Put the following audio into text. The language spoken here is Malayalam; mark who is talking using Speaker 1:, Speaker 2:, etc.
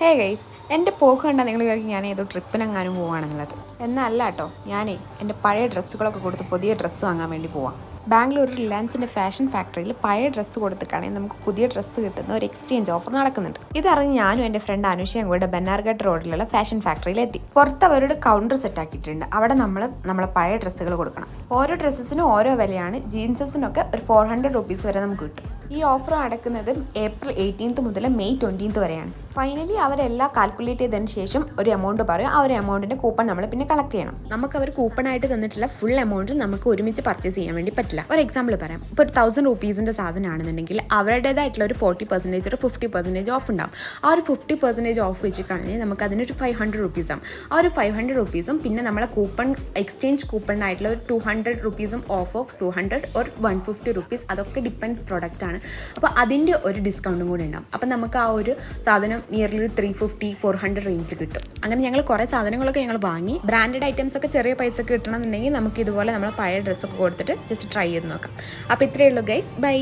Speaker 1: ഹേ ഗൈസ്, എൻ്റെ പോക്ക് കണ്ടാൽ നിങ്ങൾ വിചാരിക്കും ഞാൻ ഏതോ ട്രിപ്പിനെങ്ങാനും പോവുകയാണെന്നുള്ളത്. എന്നല്ല കേട്ടോ, ഞാനേ എൻ്റെ പഴയ ഡ്രസ്സുകളൊക്കെ കൊടുത്ത് പുതിയ ഡ്രസ്സ് വാങ്ങാൻ വേണ്ടി പോവാം. ബാംഗ്ലൂർ റിലയൻസിൻ്റെ ഫാഷൻ ഫാക്ടറിയിൽ പഴയ ഡ്രസ്സ് കൊടുത്തിട്ടാണെങ്കിൽ നമുക്ക് പുതിയ ഡ്രസ്സ് കിട്ടുന്ന ഒരു എക്സ്ചേഞ്ച് ഓഫർ നടക്കുന്നുണ്ട്. ഇതറിഞ്ഞ് ഞാനും എൻ്റെ ഫ്രണ്ട് അനുഷയും കൂടെ ബന്നാർഘട്ട് റോഡിലുള്ള ഫാഷൻ ഫാക്ടറിയിൽ എത്തി. പുറത്ത് അവരുടെ കൗണ്ടർ സെറ്റ് ആക്കിയിട്ടുണ്ട്. അവിടെ നമ്മളെ പഴയ ഡ്രസ്സുകൾ കൊടുക്കണം. ഓരോ ഡ്രസ്സസിനും ഓരോ വിലയാണ്. ജീൻസസിനൊക്കെ ഒരു 400 റുപ്പീസ് വരെ നമുക്ക് കിട്ടും. ഈ ഓഫർ നടക്കുന്നത് ഏപ്രിൽ 18 മുതൽ മെയ് 20 വരെയാണ്. ഫൈനലി അവരെല്ലാം കാൽക്കുലേറ്റ് ചെയ്തതിന് ശേഷം ഒരു എമൗണ്ട് പറയും. ആ ഒരു എമൗണ്ടിൻ്റെ കൂപ്പൺ നമ്മൾ പിന്നെ കളക്ട് ചെയ്യണം. നമുക്ക് അവർ കൂപ്പണായിട്ട് തന്നിട്ടുള്ള ഫുൾ എമൗണ്ടിൽ നമുക്ക് ഒരുമിച്ച് പർച്ചേസ് ചെയ്യാൻ വേണ്ടി പറ്റില്ല. ഒരു എക്സാമ്പിൾ പറയാം. ഇപ്പോൾ ഒരു 1000 റുപ്പീസിൻ്റെ സാധനമാണെന്നുണ്ടെങ്കിൽ അവരുടേതായിട്ടുള്ള ഒരു 40% ഒരു 50% ഓഫ് ഉണ്ടാവും. ആ ഒരു 50% ഓഫ് വെച്ചിട്ടാണെങ്കിൽ നമുക്ക് അതിനൊരു 500 റുപ്പീസ് ആവും. ആ ഒരു 500 റുപ്പീസും പിന്നെ നമ്മളെ കൂപ്പൺ എക്സ്ചേഞ്ച് കൂപ്പണായിട്ടുള്ള ഒരു 200 റുപ്പീസും ഓഫ് 200 or 150 റുപ്പീസ്, അതൊക്കെ ഡിപ്പെൻഡ്സ് പ്രൊഡക്റ്റ് ആണ്. അപ്പോൾ അതിൻ്റെ ഒരു ഡിസ്കൗണ്ടും കൂടി ഉണ്ടാവും. അപ്പം നമുക്ക് ആ ഒരു സാധനം നിയർലി ഒരു 350-400 റേഞ്ചിൽ കിട്ടും. അങ്ങനെ ഞങ്ങൾ കുറേ സാധനങ്ങളൊക്കെ ഞങ്ങൾ വാങ്ങി. ബ്രാൻഡഡ് ഐറ്റംസ് ഒക്കെ ചെറിയ പൈസക്ക് കിട്ടണമെന്നുണ്ടെങ്കിൽ നമുക്ക് ഇതുപോലെ നമ്മൾ പഴയ ഡ്രസ്സൊക്കെ കൊടുത്തിട്ട് ജസ്റ്റ് ട്രൈ ചെയ്ത് നോക്കാം. അപ്പോൾ ഇത്രയേ ഉള്ളൂ ഗൈസ്, ബൈ.